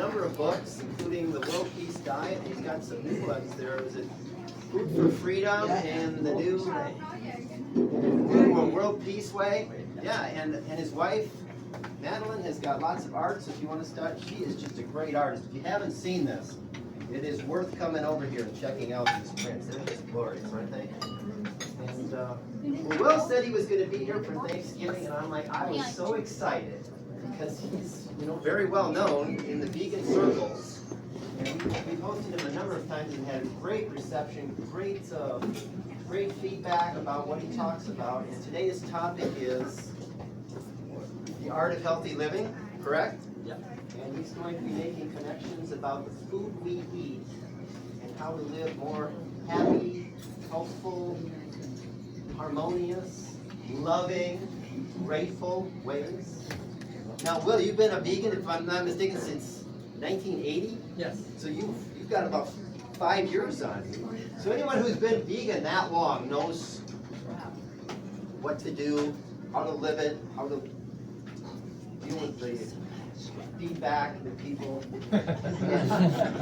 number of books, including the World Peace Diet. He's got some new ones there. Is it Food for Freedom and the new World Peace Way? Yeah, and his wife, Madeline, has got lots of art, so if you want to start, she is just a great artist. If you haven't seen this, it is worth coming over here and checking out these prints. They're just glorious, aren't they? And well, Will said he was going to be here for Thanksgiving, and I'm like, I was so excited because he's, very well known in the vegan circles. And we've hosted him a number of times and had great reception, great feedback about what he talks about. And today's topic is the art of healthy living, correct? Yep. And he's going to be making connections about the food we eat and how to live more happy, healthful, harmonious, loving, grateful ways. Now, Will, you've been a vegan, if I'm not mistaken, since 1980? Yes. So you've got about 5 years on you. So anyone who's been vegan that long knows what to do, how to live it, how to deal with the feedback that people.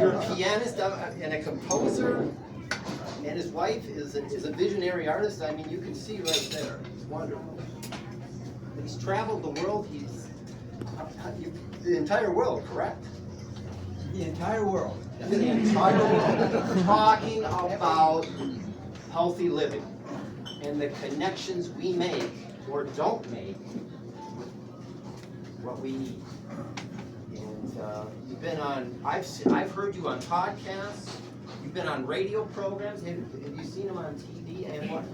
You're a pianist and a composer, and his wife is a visionary artist. I mean, you can see right there. It's wonderful. He's traveled the world. The entire world, correct? The entire world. The entire world. Talking about healthy living and the connections we make or don't make with what we eat. And you've been on. I've heard you on podcasts. You've been on radio programs. Have you seen them on TV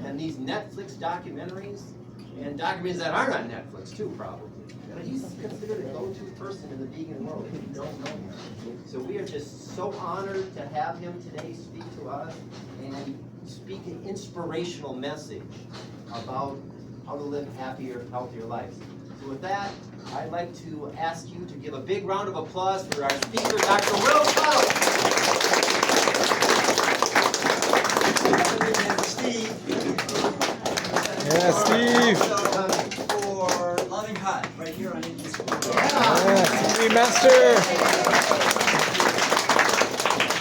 and these Netflix documentaries and documentaries that aren't on Netflix too, probably. But he's considered a go-to person in the vegan world if you don't know him. So we are just so honored to have him today speak to us and speak an inspirational message about how to live happier, healthier lives. So with that, I'd like to ask you to give a big round of applause for our speaker, Dr. Will Tuttle. Steve. Yeah, Steve. Right here on Indian School. Yeah, Steve Master. It's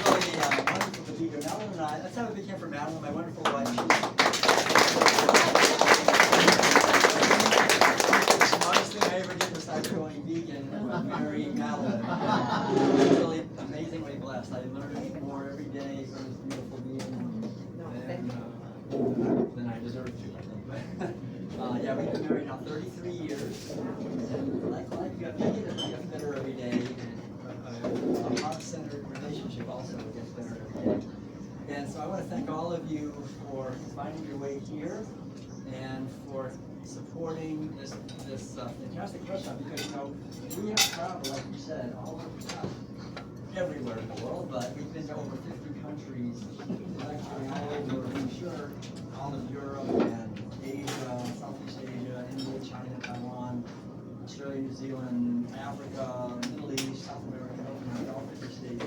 really wonderful to be here. Madeline and I, let's have a big hand for Madeline, my wonderful wife. She's the smartest thing I ever did besides going vegan was marrying Madeline. I'm really amazingly blessed. I learn more every day from this beautiful being than I deserve to, I think. Yeah, we've been married now 33 years, and like life, you have to get better every day. A heart-centered relationship also gets better every day. And so I want to thank all of you for finding your way here and for supporting this fantastic restaurant, because we have traveled, like you said, all over everywhere in the world, but we've been to over 50 countries, lecturing all over, I'm sure, all of Europe and Asia, Southeast Asia, India, China, Taiwan, Australia, New Zealand, Africa, Middle East, South America, North America, all 50 states.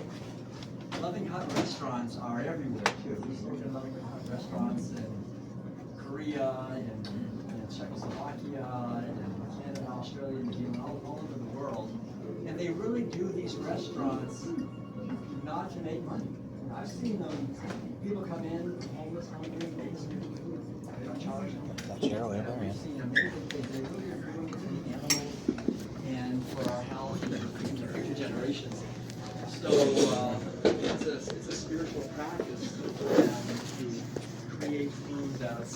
Loving Hut restaurants are everywhere too. We work in Loving Hut restaurants in Korea and Czechoslovakia and Canada, Australia, New Zealand, all over the world. And they really do these restaurants not to make money. I've seen them, people come in, homeless, hungry, they just do food. They don't charge them. I've seen amazing things. They really are doing it for the animals and for our health and for future generations. So it's a spiritual practice to create food that's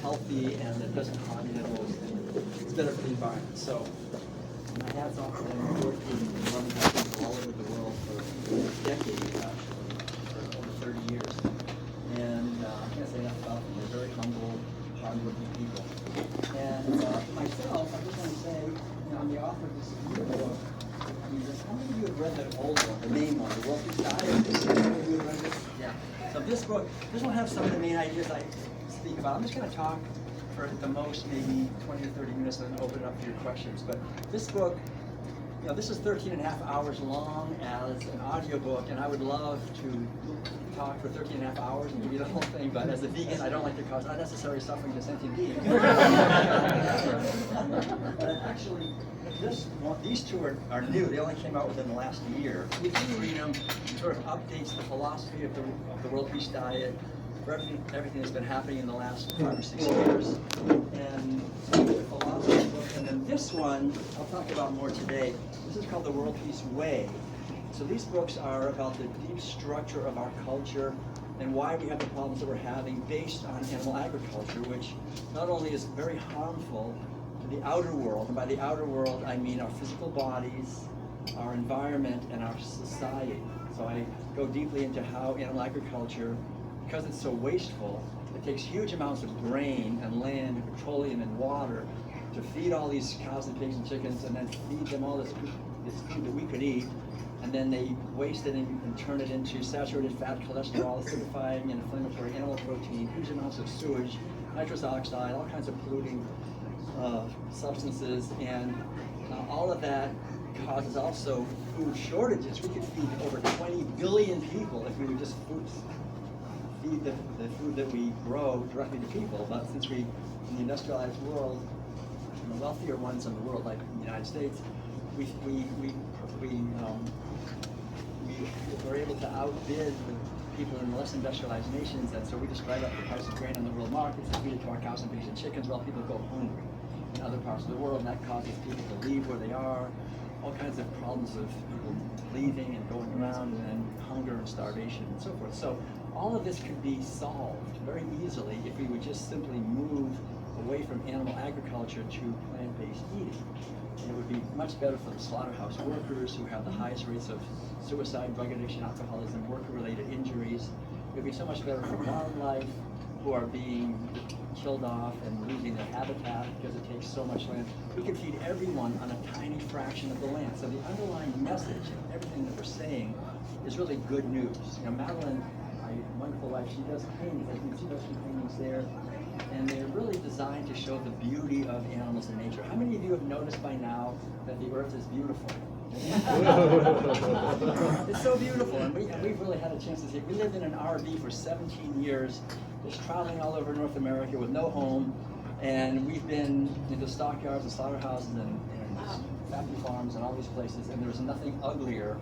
healthy and that doesn't harm animals, and it's better for the environment. So my hat's off to them. We've worked with loving people all over the world for decades, actually, for over 30 years. And I can't say enough about them. They're very humble, hardworking people. And myself, I just want to say, I'm the author of this book. I mean, how many of you have read the old one, the main one, the World Peace Diet? How many of you have read this? Yeah. So this book, this will have some of the main ideas I speak about. I'm just going to talk for the most maybe 20 or 30 minutes and then open it up to your questions. But this book, this is 13 and a half hours long as an audiobook, and I would love to talk for 13 and a half hours and give you the whole thing, but as a vegan, I don't like to cause unnecessary suffering to sentient beings. But actually, these two are new. They only came out within the last year. Food for Freedom sort of updates the philosophy of the World Peace Diet for everything that's been happening in the last 5 or 6 years. And the philosophy book. And then this one I'll talk about more today. This is called The World Peace Way. So these books are about the deep structure of our culture and why we have the problems that we're having based on animal agriculture, which not only is very harmful to the outer world, and by the outer world I mean our physical bodies, our environment, and our society. So I go deeply into how animal agriculture, because it's so wasteful, it takes huge amounts of grain and land and petroleum and water to feed all these cows and pigs and chickens, and then feed them all this food that we could eat, and then they waste it and turn it into saturated fat, cholesterol, acidifying and inflammatory animal protein, huge amounts of sewage, nitrous oxide, all kinds of polluting substances, and all of that causes also food shortages. We could feed over 20 billion people if we would just feed the food that we grow directly to people. But since we, in the industrialized world, and the wealthier ones in the world, like in the United States, we're able to outbid the people in the less industrialized nations, and so we just drive up the price of grain on the world markets and feed it to our cows and pigs and chickens while people go hungry in other parts of the world, and that causes people to leave where they are, all kinds of problems of people leaving and going around, and then hunger and starvation and so forth. So all of this could be solved very easily if we would just simply move away from animal agriculture to plant-based eating. And it would be much better for the slaughterhouse workers who have the highest rates of suicide, drug addiction, alcoholism, worker-related injuries. It would be so much better for wildlife who are being killed off and losing their habitat because it takes so much land. We can feed everyone on a tiny fraction of the land. So the underlying message of everything that we're saying is really good news. You know, Madeline, my wonderful wife, she does paintings. You can see those two paintings there. And they're really designed to show the beauty of animals in nature. How many of you have noticed by now that the earth is beautiful? It's so beautiful, and we've really had a chance to see it. We lived in an RV for 17 years, just traveling all over North America with no home, and we've been into stockyards and slaughterhouses and factory farms and all these places, and there's nothing uglier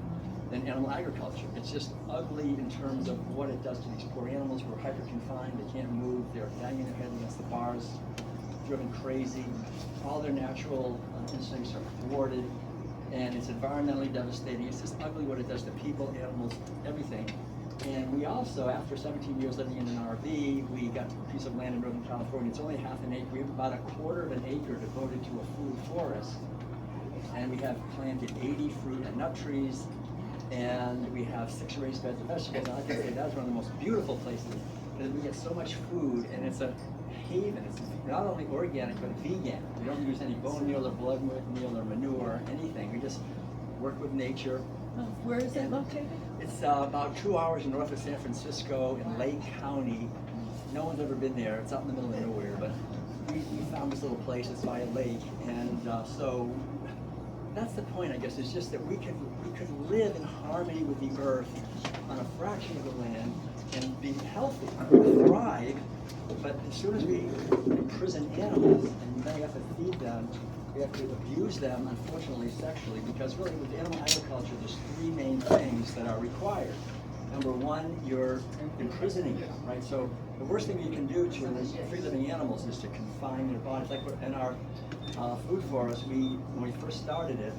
than animal agriculture. It's just ugly in terms of what it does to these poor animals who are hyper-confined, they can't move, they're banging their head against the bars, driven crazy, all their natural instincts are thwarted, and it's environmentally devastating. It's just ugly what it does to people, animals, everything. And we also, after 17 years living in an RV, we got a piece of land in Northern California. It's only half an acre. We have about a quarter of an acre devoted to a food forest. And we have planted 80 fruit and nut trees. And we have 6 raised beds of vegetables. And I can say that's one of the most beautiful places because we get so much food, and it's a haven. It's not only organic, but vegan. We don't use any bone meal or blood meal or manure or anything. We just work with nature. Where is it located? It's about 2 hours north of San Francisco in Lake County. No one's ever been there. It's out in the middle of nowhere, but we found this little place. It's by a lake, and so that's the point, I guess. It's just that we could live in harmony with the earth on a fraction of the land and be healthy, thrive. But as soon as we imprison animals and then we have to feed them, we have to abuse them, unfortunately, sexually, because really with animal agriculture, there's 3 main things that are required. Number 1, you're imprisoning them, right? So the worst thing you can do to free-living animals is to confine their bodies. Like in our food forest, when we first started it,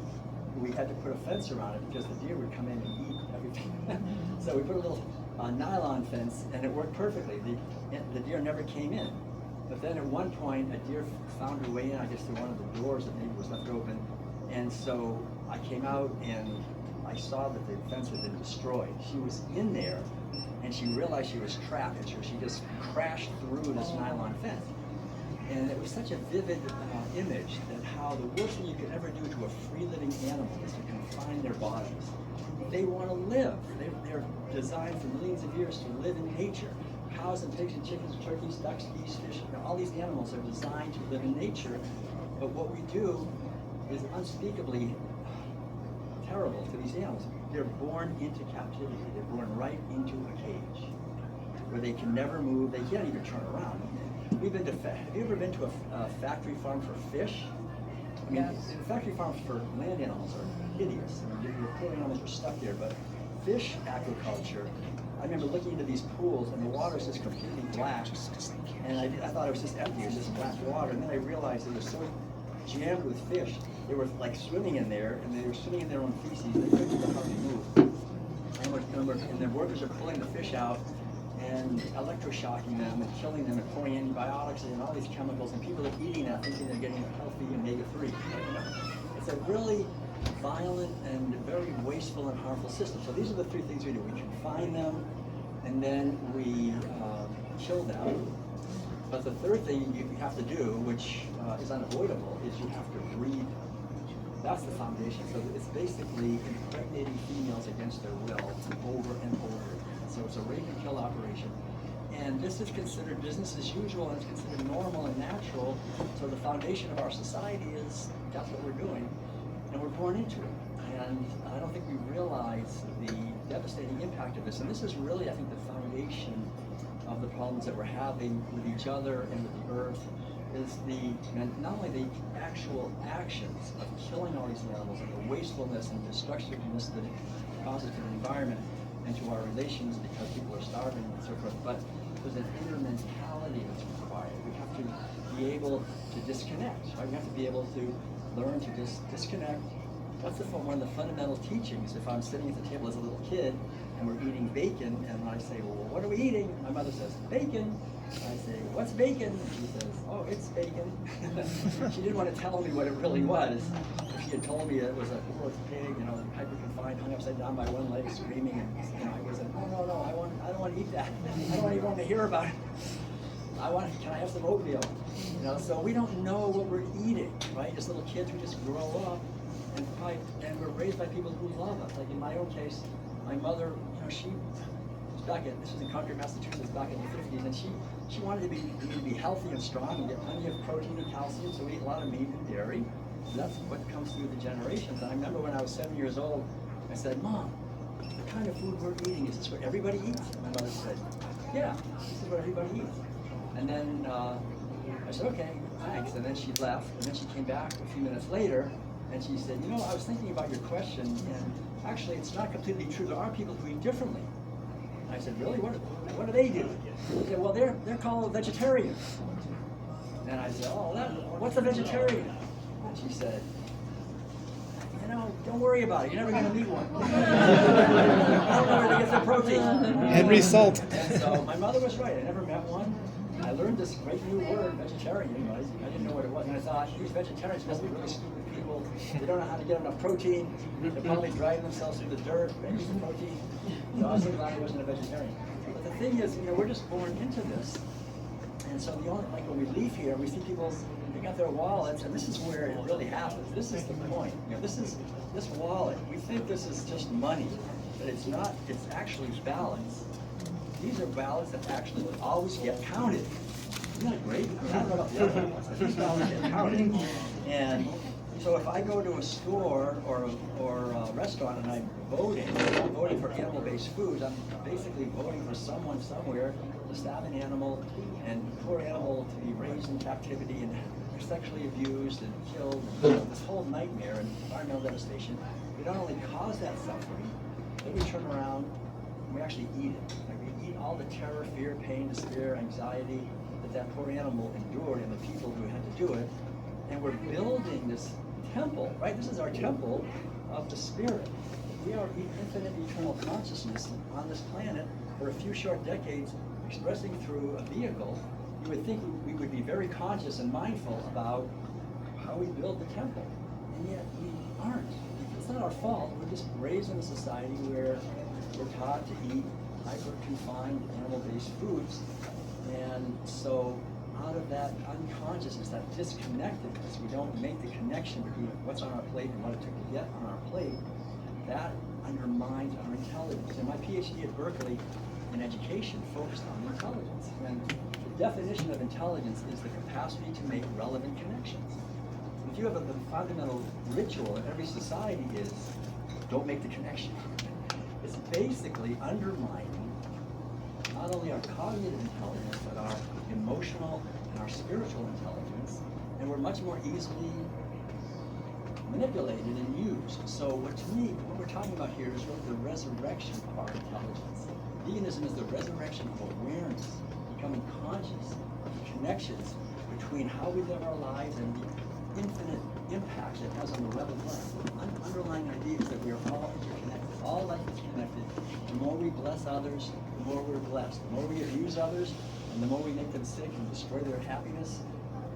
we had to put a fence around it because the deer would come in and eat everything. So we put a little nylon fence, and it worked perfectly. The deer never came in. But then at one point, a deer found her way in, I guess, through one of the doors that maybe was left open. And so I came out and I saw that the fence had been destroyed. She was in there, and she realized she was trapped, and so she just crashed through this nylon fence. And it was such a vivid image that how the worst thing you could ever do to a free-living animal is to confine their bodies. They want to live. They're designed for millions of years to live in nature. Cows and pigs and chickens, turkeys, ducks, geese, fish, all these animals are designed to live in nature. But what we do is unspeakably terrible to these animals. They're born into captivity. They're born right into a cage where they can never move. They can't even turn around. Have you ever been to a factory farm for fish? I mean, Yes. factory farms for land animals are hideous. I mean, your poor animals are stuck there, but fish aquaculture, I remember looking into these pools and the water is just completely black. And I thought it was just empty, it was just black water. And then I realized it was so jammed with fish. They were like swimming in there, and they were swimming in their own feces. They couldn't hardly move. And the workers are pulling the fish out and electroshocking them and killing them and pouring antibiotics and all these chemicals, and people are eating that thinking they're getting a healthy omega-3. It's a really violent and very wasteful and harmful system. So these are the three things we do. We confine them, and then we kill them. But the third thing you have to do, which is unavoidable, is you have to breed them. That's the foundation. So it's basically impregnating females against their will over and over again. So it's a rape and kill operation. And this is considered business as usual, and it's considered normal and natural. So the foundation of our society is that's what we're doing, and we're born into it. And I don't think we realize the devastating impact of this. And this is really, I think, the foundation of the problems that we're having with each other and with the earth. Is not only the actual actions of killing all these animals and the wastefulness and destructiveness that it causes to the environment and to our relations because people are starving and so forth, but there's an inner mentality that's required. We have to be able to disconnect, right? We have to be able to learn to disconnect. That's one of the fundamental teachings. If I'm sitting at the table as a little kid and we're eating bacon, and I say, well, what are we eating? My mother says, bacon. I say, what's bacon? And she says, oh, it's bacon. She didn't want to tell me what it really was. If she had told me it was a poor pig, hyper confined, hung upside down by one leg, screaming, and I was like, no, I don't want to eat that. I don't even want to hear about it. Can I have some oatmeal? So we don't know what we're eating, right? As little kids, we just grow up and we're raised by people who love us. Like in my own case, my mother, she was this was in Concord, Massachusetts, back in the 50s, and she wanted me to be healthy and strong and get plenty of protein and calcium, so we ate a lot of meat and dairy. So that's what comes through the generations. And I remember when I was 7 years old, I said, Mom, the kind of food we're eating, is this what everybody eats? And my mother said, yeah, this is what everybody eats. And then I said, okay, thanks. And then she left, and then she came back a few minutes later, and she said, I was thinking about your question, and actually it's not completely true. There are people who eat differently. I said, really? What do they do? She said, well, they're called vegetarians. And I said, oh, what's a vegetarian? And she said, don't worry about it. You're never going to meet one. I don't know where they get their protein. Henry Salt. And so my mother was right. I never met one. I learned this great new word, vegetarian. I didn't know what it was. And I thought, these vegetarians must be really stupid people. They don't know how to get enough protein. They're probably driving themselves through the dirt, making some protein. So I was so glad I wasn't a vegetarian. But the thing is, we're just born into this. And so like when we leave here, we see people pick out their wallets, and this is where it really happens. This is the point. This wallet. We think this is just money, but it's not. It's actually balance. These are ballots that actually always get counted. Isn't that great? I don't know about the other ones, but these ballots get counted. And so if I go to a store or a restaurant and I'm voting for animal-based foods, I'm basically voting for someone somewhere to stab an animal and poor animal to be raised in captivity and sexually abused and killed. And this whole nightmare and environmental devastation. We not only cause that suffering, but we turn around and we actually eat it. Like we eat all the terror, fear, pain, despair, anxiety that poor animal endured and the people who had to do it. And we're building this temple, right? This is our temple of the spirit. We are infinite eternal consciousness on this planet for a few short decades, expressing through a vehicle. You would think we would be very conscious and mindful about how we build the temple, and yet we aren't. It's not our fault. We're just raised in a society where we're taught to eat hyper-confined animal-based foods, and so out of that unconsciousness, that disconnectedness, we don't make the connection between what's on our plate and what it took to get on our plate. That undermines our intelligence. And my PhD at Berkeley in education focused on intelligence. And the definition of intelligence is the capacity to make relevant connections. If you have a fundamental ritual in every society is, don't make the connection. It's basically undermining not only our cognitive intelligence, but our emotional and our spiritual intelligence, and we're much more easily manipulated and used. So what to me, what we're talking about here is really the resurrection of our intelligence. Veganism is the resurrection of awareness, becoming conscious of the connections between how we live our lives and the infinite impact it has on the web of life. The underlying idea is that we are all interconnected. All life is connected. The more we bless others, the more we're blessed. The more we abuse others, and the more we make them sick and destroy their happiness,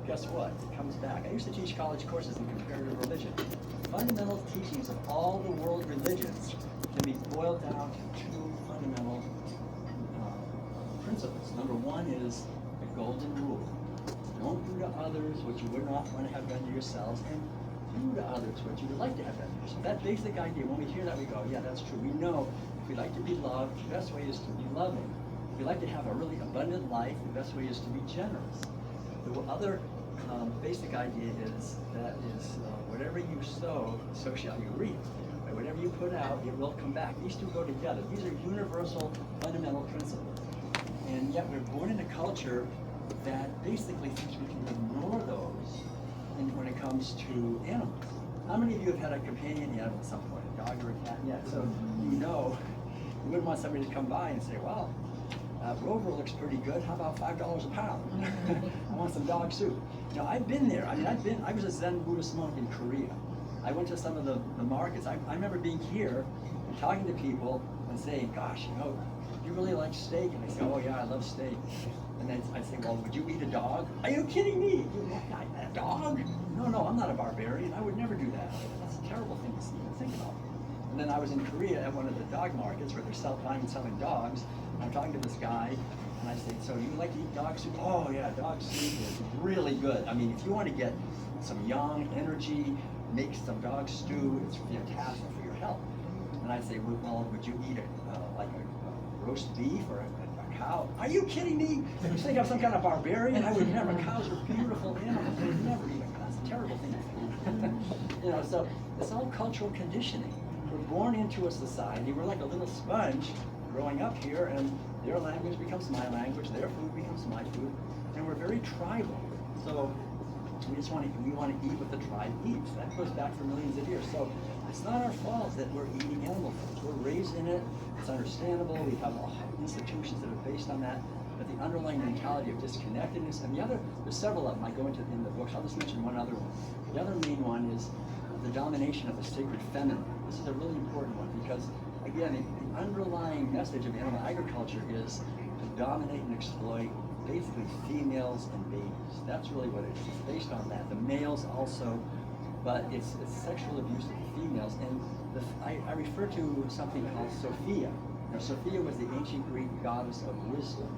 guess what? It comes back. I used to teach college courses in comparative religion. Fundamental teachings of all the world religions can be boiled down to two fundamental principles. Number one is the golden rule. Don't do to others what you would not want to have done to yourselves, and do to others what you would like to have done to yourself. That basic idea, when we hear that, we go, yeah, that's true. We know if we like to be loved, the best way is to be loving. If we like to have a really abundant life, the best way is to be generous. The other basic idea is that whatever you sow, so shall you reap. Right? Whatever you put out, it will come back. These two go together. These are universal, fundamental principles. And yet we're born in a culture that basically thinks we can ignore those when it comes to animals. How many of you have had a companion animal at some point, a dog or a cat? Yeah, so you know, you wouldn't want somebody to come by and say, well, Rover looks pretty good. How about $5 a pound? I want some dog soup. You know, I've been there. I mean, I was a Zen Buddhist monk in Korea. I went to some of the markets. I remember being here and talking to people and saying, gosh, you know, you really like steak? And they say, oh yeah, I love steak. And then I'd say, well, would you eat a dog? Are you kidding me? A dog? No, I'm not a barbarian. I would never do that. That's a terrible thing to even think about. And then I was in Korea at one of the dog markets where they're buying and selling dogs. And I'm talking to this guy, and I said, so you like to eat dog soup? Oh yeah, dog soup is really good. I mean, if you want to get some young energy, make some dog stew, it's fantastic for your health. And I say, well, would you eat like a roast beef or a cow? Are you kidding me? You think I'm some kind of barbarian? I would never. Cows are beautiful animals. I would never eat a cow. That's a terrible thing to do. You know, so it's all cultural conditioning. We're born into a society. We're like a little sponge growing up here, and their language becomes my language, their food becomes my food, and we're very tribal. So we want to eat what the tribe eats. That goes back for millions of years. So it's not our fault that we're eating animal foods. We're raised in it. It's understandable. We have institutions that are based on that. But the underlying mentality of disconnectedness, and there's several of them. I go into in the books. I'll just mention one other one. The other main one is the domination of the sacred feminine. This is a really important one because, again, the underlying message of animal agriculture is to dominate and exploit basically females and babies. That's really what it is. It's based on that. The males also, but it's sexual abuse of the females. And I refer to something called Sophia. Now, Sophia was the ancient Greek goddess of wisdom.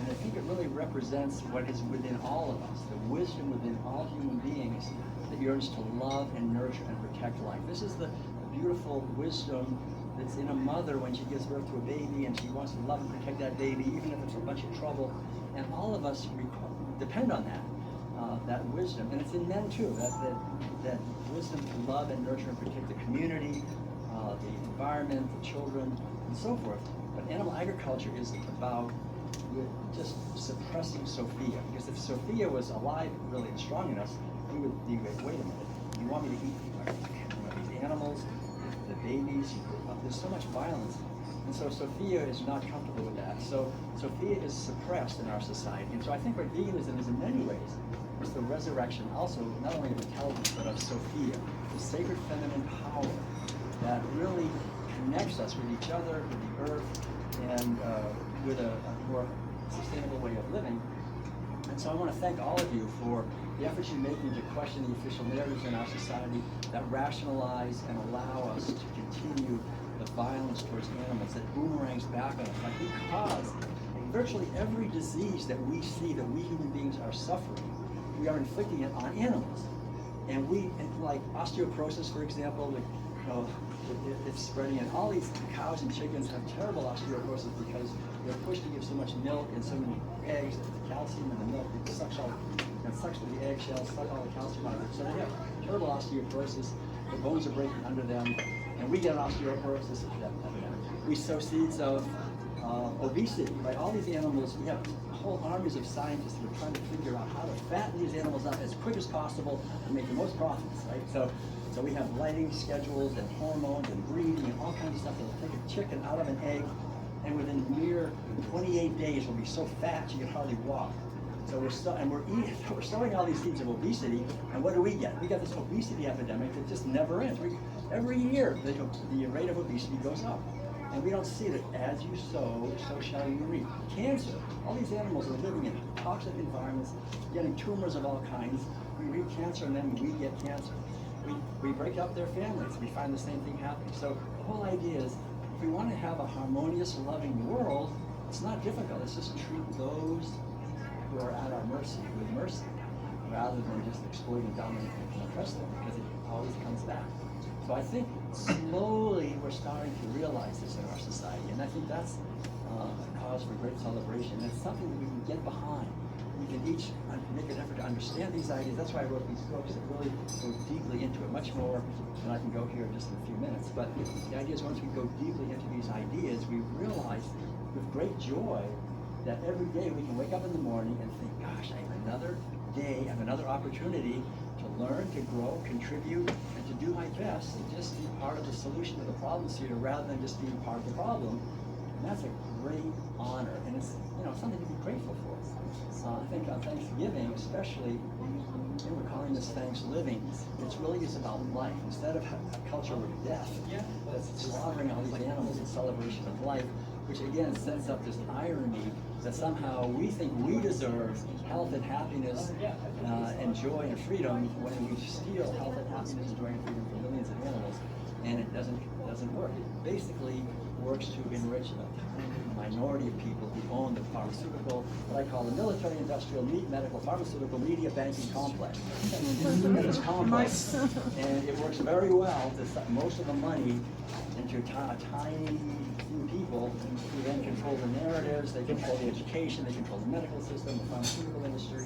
And I think it really represents what is within all of us, the wisdom within all human beings that yearns to love and nurture and protect life. This is the beautiful wisdom that's in a mother when she gives birth to a baby and she wants to love and protect that baby, even if it's a bunch of trouble. And all of us depend on that wisdom. And it's in men too, that wisdom to love and nurture and protect the community, the environment, the children, and so forth. But animal agriculture is about just suppressing Sophia. Because if Sophia was alive, really, and strong enough, we would be, wait a minute, you want me to eat these animals, the babies? There's so much violence. And so Sophia is not comfortable with that. So Sophia is suppressed in our society. And so I think what veganism is in many ways is the resurrection also not only of intelligence, but of Sophia, the sacred feminine power that really connects us with each other, with the earth, and with a more sustainable way of living. And so I want to thank all of you for the efforts you're making to question the official narratives in our society that rationalize and allow us to continue the violence towards animals that boomerangs back on us. Like we cause virtually every disease that we see that we human beings are suffering, we are inflicting it on animals. And like osteoporosis, for example, it's spreading, and all these cows and chickens have terrible osteoporosis because they're pushed to give so much milk and so many eggs that the calcium in the milk sucks the eggshells, suck all the calcium out of it. So they have terrible osteoporosis. The bones are breaking under them, and we get osteoporosis. We sow seeds of obesity, right? All these animals, we have whole armies of scientists who are trying to figure out how to fatten these animals up as quick as possible and make the most profits, right? So So we have lighting schedules and hormones and breeding and all kinds of stuff that'll take a chicken out of an egg, and within mere 28 days will be so fat you can hardly walk. So we're sowing all these seeds of obesity, and what do we get? We got this obesity epidemic that just never ends. Every year the rate of obesity goes up. And we don't see it. As you sow, so shall you reap. Cancer. All these animals are living in toxic environments, getting tumors of all kinds. We reap cancer and then we get cancer. We break up their families. We find the same thing happening. So the whole idea is, if we want to have a harmonious, loving world, it's not difficult. It's just treat those who are at our mercy with mercy, rather than just exploiting, dominating, and oppress them, because it always comes back. So I think slowly we're starting to realize this in our society, and I think that's a cause for great celebration. It's something that we can get behind. We can each make an effort to understand these ideas. That's why I wrote these books that really go deeply into it, much more than I can go here just in a few minutes. But the idea is, once we go deeply into these ideas, we realize with great joy that every day we can wake up in the morning and think, gosh, I have another day, I have another opportunity to learn, to grow, contribute, and to do my best, and just be part of the solution to the problems here, rather than just being part of the problem. And that's a great honor, and it's something to be grateful for. I think on Thanksgiving, especially, we're calling this Thanks Living. It really is about life. Instead of a culture with death, that's slaughtering all these animals in celebration of life, which again sets up this irony that somehow we think we deserve health and happiness and joy and freedom, when we steal health and happiness and joy and freedom from millions of animals, and it doesn't work. It basically works to enrich a minority of people who own the pharmaceutical, what I call the military, industrial, medical, pharmaceutical, media banking complex. It's complex, and it works very well to suck most of the money into a tiny few people who then control the narratives, they control the education, they control the medical system, the pharmaceutical industry,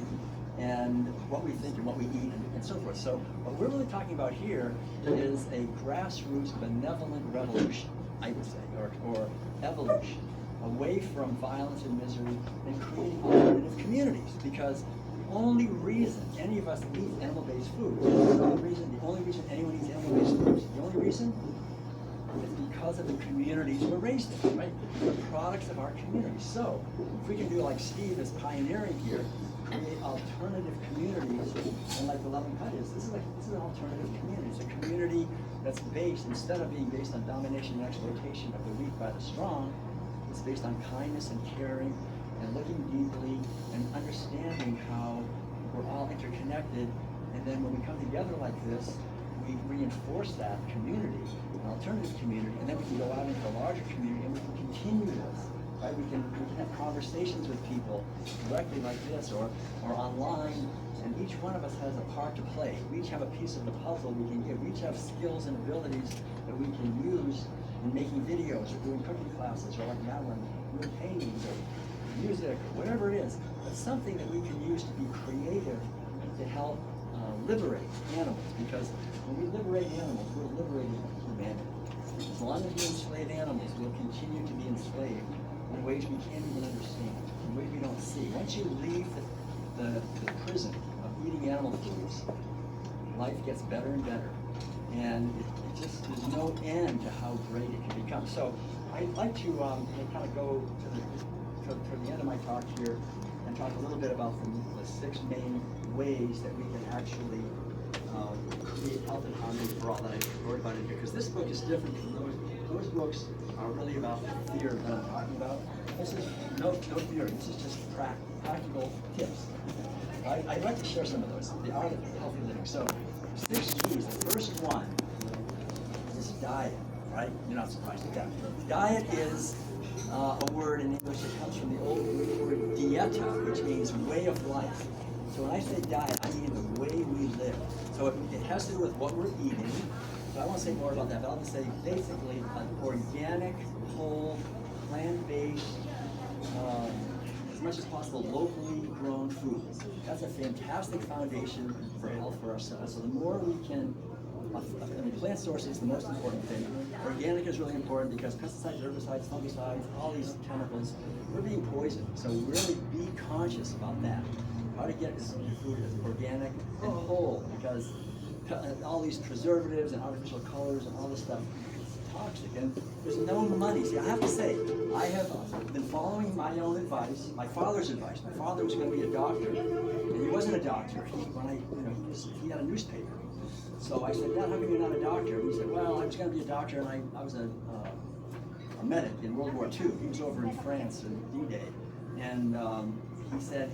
and what we think and what we eat, and so forth. So what we're really talking about here is a grassroots benevolent revolution, I would say, or evolution, away from violence and misery, and creating alternative communities. Because the only reason any of us eat animal-based food, the only reason anyone eats animal-based foods, the only reason is because of the communities we're raised in, right? The products of our communities. So if we can do like Steve is pioneering here, create alternative communities, and like the Loving Cut is, this is an alternative community. It's a community that's based, instead of being based on domination and exploitation of the weak by the strong, it's based on kindness and caring and looking deeply and understanding how we're all interconnected. And then when we come together like this, we reinforce that community, an alternative community, and then we can go out into a larger community and we can continue this. Right? We can have conversations with people directly like this or online, and each one of us has a part to play. We each have a piece of the puzzle we can give. We each have skills and abilities that we can use in making videos or doing cooking classes, or like Madeline, doing paintings or music or whatever it is. But something that we can use to be creative to help liberate animals, because when we liberate animals, we're liberating humanity. As long as we enslave animals, we'll continue to be enslaved in ways we can't even understand, in ways we don't see. Once you leave the prison of eating animal foods, life gets better and better. And it just, there's no end to how great it can become. So I'd like to kind of go to the end of my talk here and talk a little bit about the 6 main ways that we can actually create health and harmony for all that I wrote about in here. Because this book is different from those books are really about the fear that I'm talking about. This is no theory. This is just practical tips. I'd like to share some of those. The art of healthy living. So 6 keys. The first one is diet. Right? You're not surprised at that. Diet is a word in English that comes from the old Greek word dieta, which means way of life. So when I say diet, I mean the way we live. So it has to do with what we're eating. So I won't say more about that, but I'll just say basically an organic, whole, plant-based, as much as possible, locally grown foods. That's a fantastic foundation for health for ourselves. So the more we can, plant source is the most important thing. Organic is really important because pesticides, herbicides, fungicides, all these chemicals, we're being poisoned. So really be conscious about that. How to get your food as organic and whole, because all these preservatives and artificial colors and all this stuff. It's toxic, and there's no money. See, I have to say, I have been following my own advice, my father's advice. My father was going to be a doctor, and he wasn't a doctor. He had a newspaper. So I said, Dad, how come you're not a doctor? And he said, well, I was going to be a doctor, and I was a medic in World War II. He was over in France in D-Day, and he said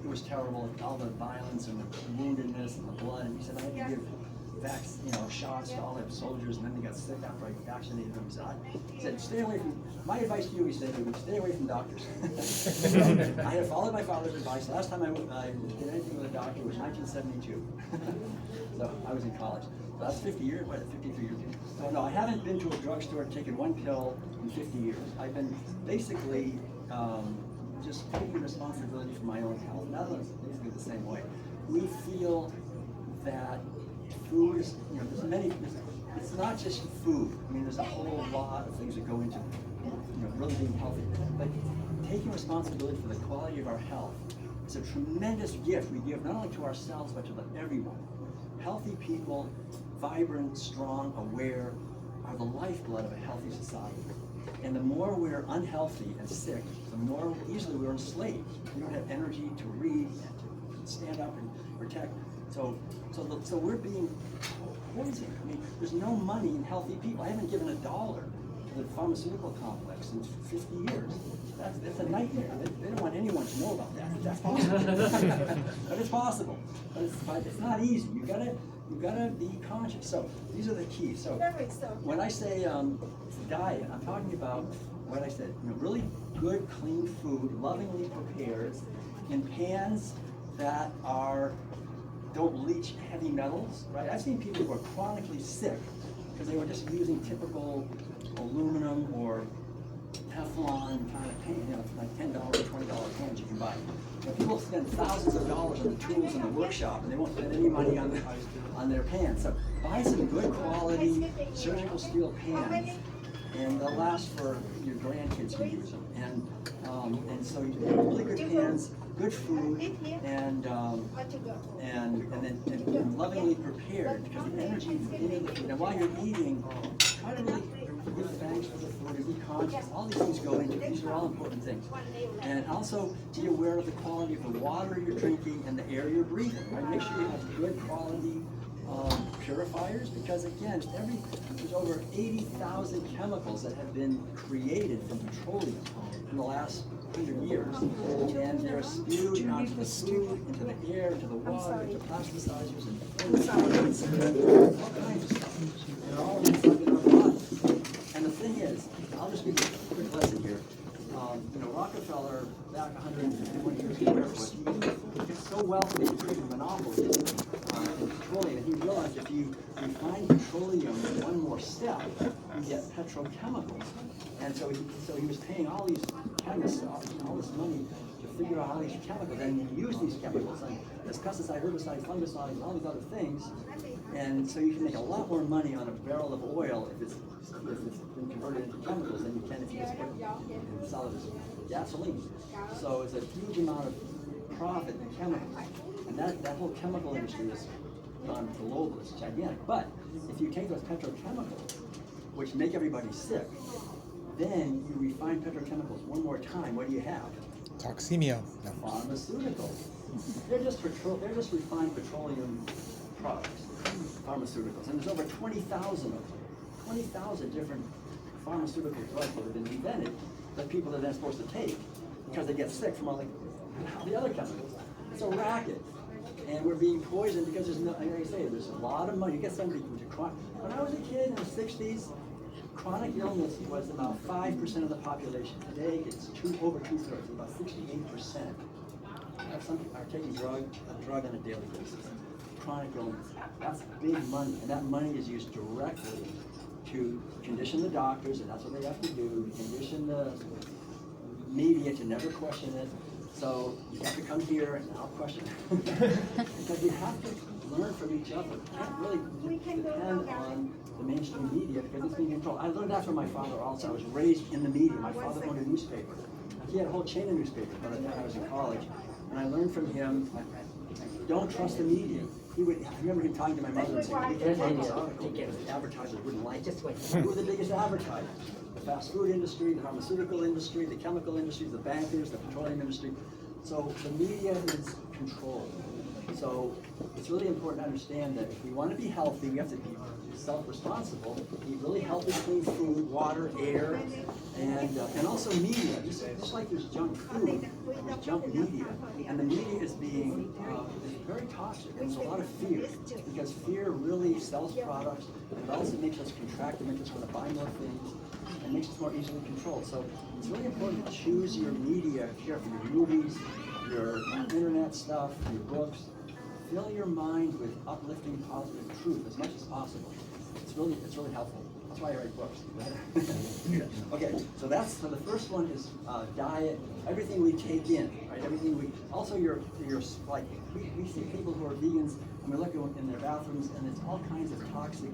it was terrible, all the violence and the woundedness and the blood. And he said, I had to give shots to all the soldiers, and then they got sick after I vaccinated them. He said, stay away from, my advice to you, he said, stay away from doctors. So I had followed my father's advice. Last time I did anything with a doctor was 1972. So I was in college. So that's 50 years, 53 years. So no, I haven't been to a drugstore, taken one pill in 50 years. I've been basically just taking responsibility for my own health. Now it's basically the same way. We feel that food is, it's not just food. I mean, there's a whole lot of things that go into, really being healthy. But taking responsibility for the quality of our health is a tremendous gift we give not only to ourselves, but to everyone. Healthy people, vibrant, strong, aware, are the lifeblood of a healthy society. And the more we're unhealthy and sick, the more easily we're enslaved. We don't have energy to read and to stand up and protect. So we're being poisoned. I mean, there's no money in healthy people. I haven't given $1 to the pharmaceutical complex in 50 years. That's a nightmare. They don't want anyone to know about that. That's possible. But it's possible. But it's not easy. You've got to be conscious. So these are the keys. So when I say diet, I'm talking about what I said. Really good, clean food, lovingly prepared, in pans that don't leach heavy metals. Right? I've seen people who are chronically sick because they were just using typical aluminum or Teflon kind of pan, like $10 or $20 pans you can buy. People spend thousands of dollars on the tools in the workshop, and they won't spend any money on their pans. So buy some good quality surgical steel pans, and they'll last for your grandkids can use them. And so you have really good pans, good food, and then lovingly prepared, because the energy is in the food. And while you're eating, try to really give thanks for the food and be conscious. All these things go into it. These are all important things. And also be aware of the quality of the water you're drinking and the air you're breathing. Right? Make sure you have good quality purifiers, because again, there's over 80,000 chemicals that have been created from petroleum in the last 100 years, and they're spewed onto the food, into the air, into the water, into plasticizers, and all kinds of stuff. They're all inside in our body. And the thing is, I'll just give you a quick lesson here. Rockefeller, back 151 years ago, he was so wealthy, he created a monopoly in petroleum, and he realized if you refine petroleum one more step, you get petrochemicals. And so he was paying all these chemists all this money to figure out all these chemicals, and he used these chemicals, like as pesticide, herbicide, fungicide, and all these other things. And so you can make a lot more money on a barrel of oil if it's been converted into chemicals than you can if you just put it and sell it as gasoline. So it's a huge amount of profit in chemicals. And that whole chemical industry is gone global, it's gigantic. But if you take those petrochemicals, which make everybody sick, then you refine petrochemicals one more time, what do you have? Toxemia. No. Pharmaceuticals. They're just refined petroleum products, pharmaceuticals. And there's over 20,000 of them. 20,000 different pharmaceutical drugs that have been invented that people are then supposed to take because they get sick from all the other chemicals. It's a racket. And we're being poisoned because there's no, like I say, there's a lot of money. You get somebody who's chronic. When I was a kid in the 60s, chronic illness was about 5% of the population. Today, it's over 2/3, about 68%. Some people are taking a drug on a daily basis. Chronic illness. That's big money, and that money is used directly to condition the doctors, and that's what they have to do, condition the media to never question it. So you have to come here and I'll question it. Because you have to learn from each other. You can't really depend on the mainstream media because it's being controlled. I learned that from my father also. I was raised in the media. My father owned a newspaper. He had a whole chain of newspapers by the time I was in college. And I learned from him, don't trust the media. I remember him talking to my mother and saying, "You can't write this article because advertisers wouldn't like it." Who are the biggest advertisers? The fast food industry, the pharmaceutical industry, the chemical industry, the bankers, the petroleum industry. So the media is controlled. So it's really important to understand that if we want to be healthy, we have to be self-responsible, eat really healthy, clean food, water, air, and also media. Just like there's junk food, there's junk media, and the media is being is very toxic. There's a lot of fear because fear really sells products, and it also makes us contract, it makes us want to buy more things, and makes us more easily controlled. So it's really important to choose your media carefully. Your movies, your internet stuff, your books. Fill your mind with uplifting, positive truth as much as possible. It's really helpful. That's why I write books. Okay, so the first one is diet. Everything we take in, right? Everything we. Also, your like we see people who are vegans, and we look in their bathrooms, and it's all kinds of toxic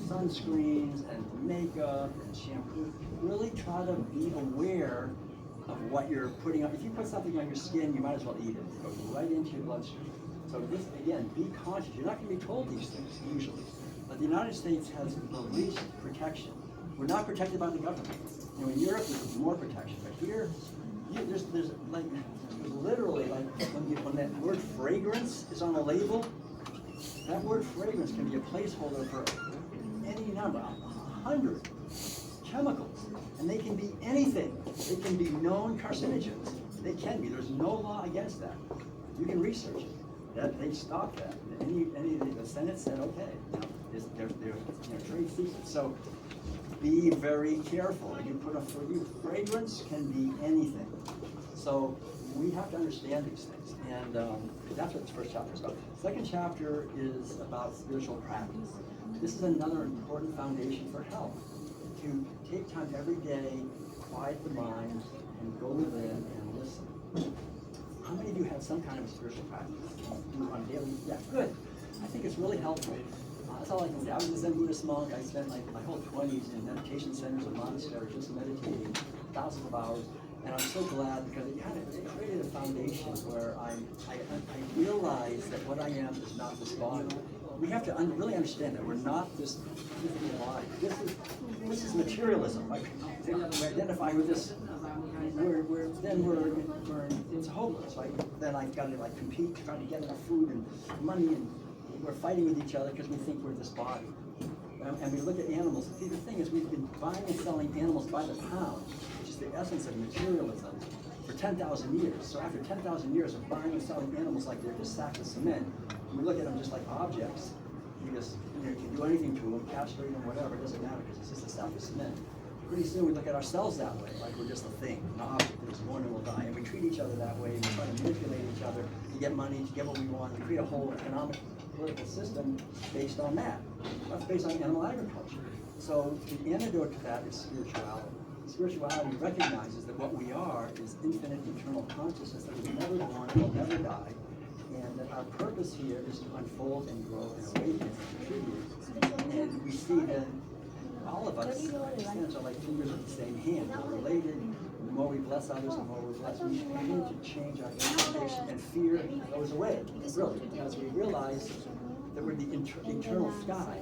sunscreens and makeup and shampoo. Really try to be aware of what you're putting on. If you put something on your skin, you might as well eat it. It goes right into your bloodstream. So this, again, be conscious. You're not going to be told these things, usually. But the United States has the least protection. We're not protected by the government. You know, in Europe, there's more protection. But here, there's like, literally, like, when that word fragrance is on a label, that word fragrance can be a placeholder for any number, 100 chemicals. And they can be anything. They can be known carcinogens. They can be. There's no law against that. You can research it. They stopped that. The Senate said, okay, they're trade secrets. So be very careful. You put fragrance can be anything. So we have to understand these things, and that's what this first chapter is about. Second chapter is about spiritual practice. This is another important foundation for health. To take time every day, quiet the mind, and go within and listen. How many of you have some kind of spiritual practice? On daily? Yeah, good. I think it's really helpful. That's all I can say. I was a Zen Buddhist monk. I spent like my whole 20s in meditation centers and monasteries, just meditating thousands of hours. And I'm so glad because it created a foundation where I realized that what I am is not this body. We have to really understand that we're not this physical body. This is materialism. Right? We identify with this. It's hopeless, right? Then I've got to like compete, trying to get enough food and money, and we're fighting with each other because we think we're this body. And we look at animals. See, the thing is, we've been buying and selling animals by the pound, which is the essence of materialism, for 10,000 years. So after 10,000 years of buying and selling animals like they're just sacks of cement, we look at them just like objects. You can do anything to them, castrate them, whatever. It doesn't matter because it's just a sack of cement. Pretty soon we look at ourselves that way, like we're just a thing, an object that is born and will die. And we treat each other that way. We try to manipulate each other to get money, to get what we want. We create a whole economic, political system based on that. That's based on animal agriculture. So the antidote to that is spirituality. Spirituality recognizes that what we are is infinite eternal consciousness that was never born and will never die. And that our purpose here is to unfold and grow and awaken and contribute. And we see that all of us, are like fingers of the same hand. We're related. The more we bless others, the more we bless. We begin to change our orientation, and fear goes away. Really, because we realize that we're the eternal sky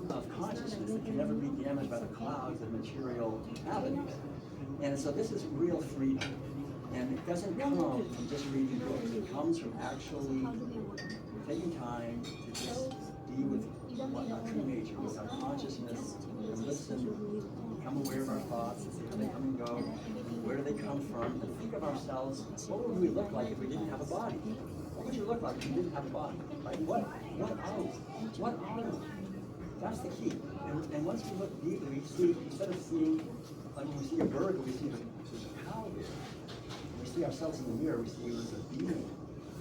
of consciousness that can never be damaged by the clouds of material avenues. And so this is real freedom. And it doesn't come from just reading books. It comes from actually taking time to just be with true nature, with our consciousness, and listen, become aware of our thoughts, and see how they come and go, where do they come from, and think of ourselves, what would we look like if we didn't have a body? What would you look like if you didn't have a body? Right? What are we? What are we? That's the key. And once we look deeply, we see, instead of seeing, like when we see a bird, we see there's a cow there. When we see ourselves in the mirror, we see there's a being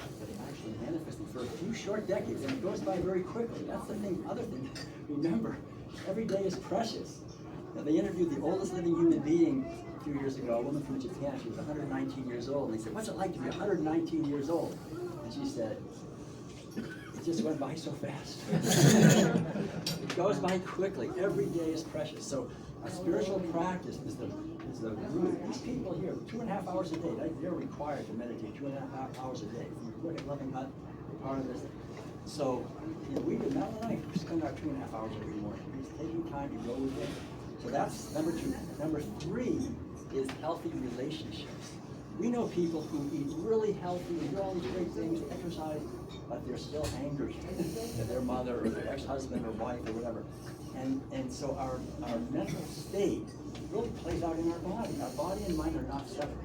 that is actually manifesting for a few short decades, and it goes by very quickly. That's the thing. Other thing, remember, every day is precious. Now, they interviewed the oldest living human being a few years ago, a woman from Japan. She was 119 years old, and they said, "What's it like to be 119 years old?" And she said, "It just went by so fast." It goes by quickly. Every day is precious. So a spiritual practice is the root. These people here, 2.5 hours a day, they're required to meditate 2.5 hours a day. If you look at Loving Hut, part of this, So, we do Mel and I spend our 2.5 hours every morning. Just taking time to go with it. So that's number 2. Number 3 is healthy relationships. We know people who eat really healthy and do all these great things, exercise, but they're still angry at their mother or their ex-husband or wife or whatever. And so our mental state really plays out in our body. Our body and mind are not separate.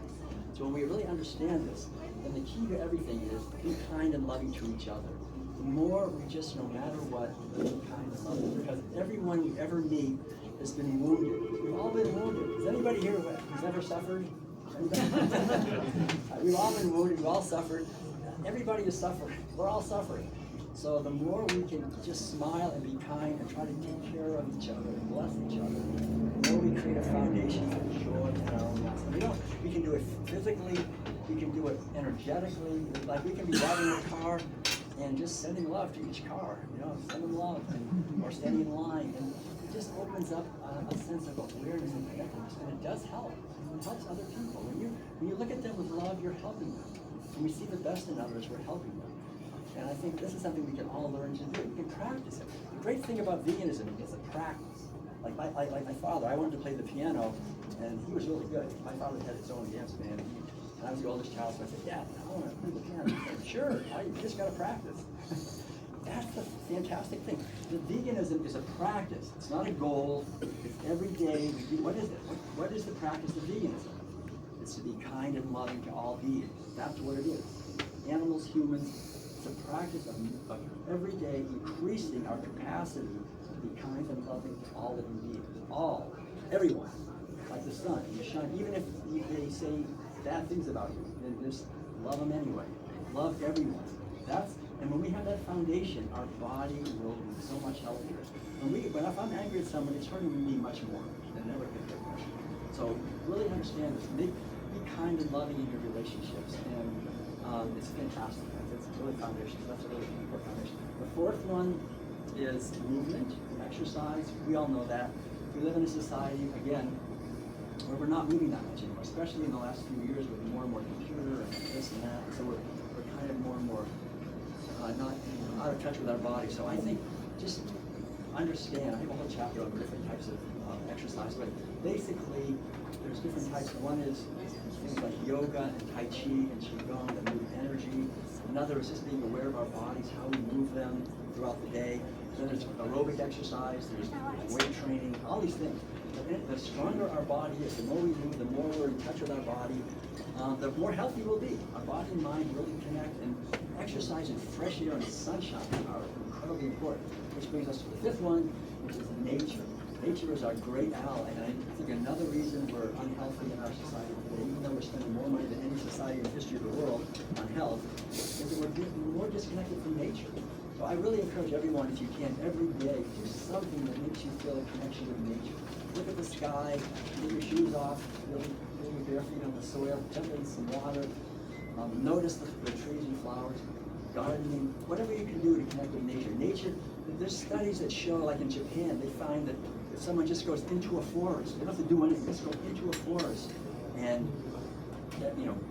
So when we really understand this, then the key to everything is be kind and loving to each other. The more we just, no matter what, be kind and loving, because everyone we ever meet has been wounded. We've all been wounded. Is anybody here who's ever suffered? We've all been wounded, we've all suffered. Everybody is suffering. We're all suffering. So the more we can just smile and be kind and try to take care of each other and bless each other, the more we create a foundation for joy in our own lives. We can do it physically, we can do it energetically. Like we can be driving a car and just sending love to each car, sending love or standing in line. And it just opens up a sense of awareness and connectedness, and it does help. It helps other people. When you look at them with love, you're helping them. When we see the best in others, we're helping them. And I think this is something we can all learn to do. We can practice it. The great thing about veganism is a practice. Like my father, I wanted to play the piano, and he was really good. My father had his own dance band, and I was the oldest child, so I said, Dad, I want to play the piano. He said, sure, you just got to practice. That's the fantastic thing. The veganism is a practice. It's not a goal. It's every day we do. What is it? What is the practice of veganism? It's to be kind and loving to all beings. That's what it is. Animals, humans, it's a practice of every day increasing our capacity to be kind and loving to all living beings. All. Everyone. Like the sun. You shine. Even if they say bad things about you, then just love them anyway. Love everyone. And when we have that foundation, our body will be so much healthier. But if I'm angry at someone, it's hurting me much more than ever could get. So really understand this. Be kind and loving in your relationships, and it's fantastic. It's really foundation. That's a really important foundation. The 4th one is movement, exercise. We all know that. We live in a society, again, where we're not moving that much anymore, especially in the last few years with more and more computer and this and that. So we're kind of more and more not out of touch with our body. So I think just understand, I have a whole chapter on different types of exercise, but basically there's different types. One is things like yoga and tai chi and qigong that move energy. Another is just being aware of our bodies, how we move them throughout the day. Then there's aerobic exercise, there's weight training, all these things. The stronger our body is, the more we move, the more we're in touch with our body, the more healthy we'll be. Our body and mind really connect, and exercise and fresh air and sunshine are incredibly important. Which brings us to the 5th one, which is nature. Nature is our great ally, and I think another reason we're unhealthy in our society today, even though we're spending more money than any society in the history of the world on health, is that we're more disconnected from nature. So I really encourage everyone, if you can, every day, do something that makes you feel a connection with nature. Look at the sky, get your shoes off, feel your bare feet on the soil, jump in some water, notice the trees and flowers, gardening, whatever you can do to connect with nature. There's studies that show, like in Japan, they find that if someone just goes into a forest, they don't have to do anything, just go into a forest, and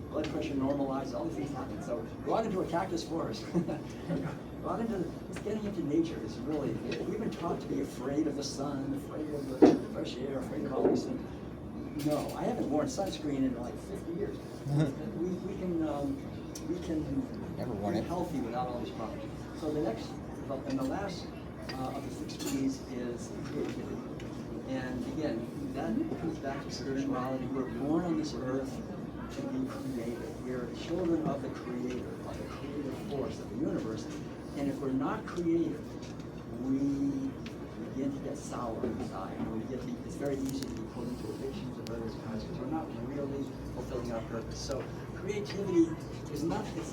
blood pressure normalizes, all these things happen. So go out into a cactus forest. Go out into, just getting into nature is really, we've been taught to be afraid of the sun, afraid of the fresh air, afraid of all these things. No, I haven't worn sunscreen in like 50 years. We can be healthy without all these problems. So the next, and the last of the 6 P's is creativity. And again, that comes back to spirituality. We're born on this earth to be creative. We're children of the Creator, of the creative force of the universe. And if we're not creative, we begin to get sour inside. It's very easy to be pulled into addictions of various kinds because we're not really fulfilling our purpose. So creativity is it's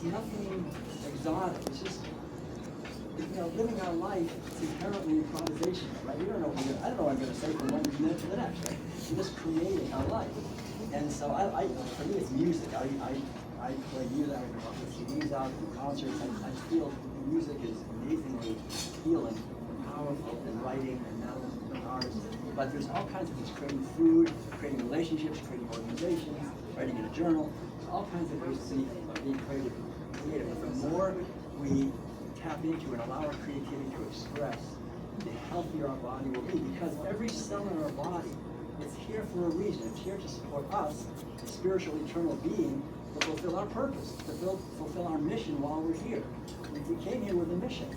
nothing exotic. It's just living our life is inherently improvisation, right? We don't know I don't know what I'm going to say from one minute to the next, right? We're just creating our life. And so for me, it's music. I play music. I put CDs out, do concerts. I feel music is amazingly healing and powerful in writing and now as an artist. But there's all kinds of things: creating food, creating relationships, creating organizations, writing in a journal. All kinds of ways of being creative. But the more we tap into and allow our creativity to express, the healthier our body will be. Because every cell in our body, it's here for a reason. It's here to support us, the spiritual eternal being, to fulfill our purpose, to fulfill our mission while we're here. We came here with a mission,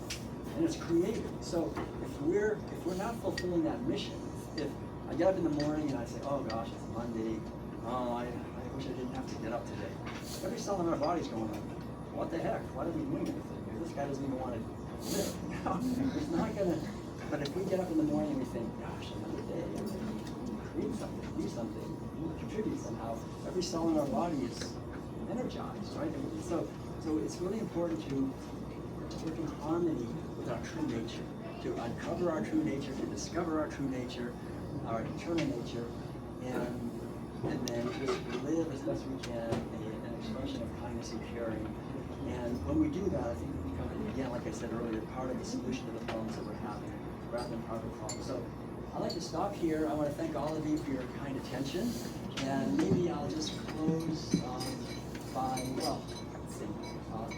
and it's created. So if we're not fulfilling that mission, if I get up in the morning and I say, oh gosh, it's Monday, oh, I wish I didn't have to get up today. Every cell in our body's going like, what the heck? Why are we doing anything? This guy doesn't even want to live. You know? It's not gonna. But if we get up in the morning and we think, gosh, another day, I'm gonna create something, do something, contribute somehow. Every cell in our body is energized, right? So it's really important to work in harmony with our true nature, to uncover our true nature, to discover our true nature, our eternal nature, and then just live as best we can an expression of kindness and caring. And when we do that, I think we become, again, like I said earlier, part of the solution to the problems that we're having, rather than part of the problem. So I'd like to stop here. I want to thank all of you for your kind attention. And maybe I'll just close by, well, let's see. I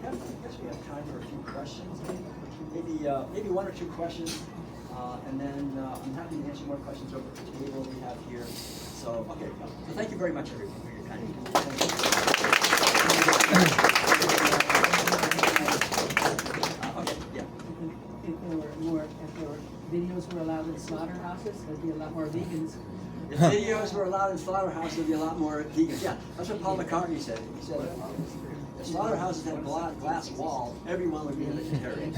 guess we have time for a few questions. Maybe one or two questions. And then I'm happy to answer more questions over the table we have here. So, okay. So thank you very much, everyone, for your kind attention. Okay, yeah. If there were videos were allowed in slaughterhouses, there'd be a lot more vegans. If videos were allowed in slaughterhouses, there'd be a lot more vegans. Yeah, that's what Paul McCartney said. He said, if slaughterhouses had glass wall, everyone would be a vegetarian.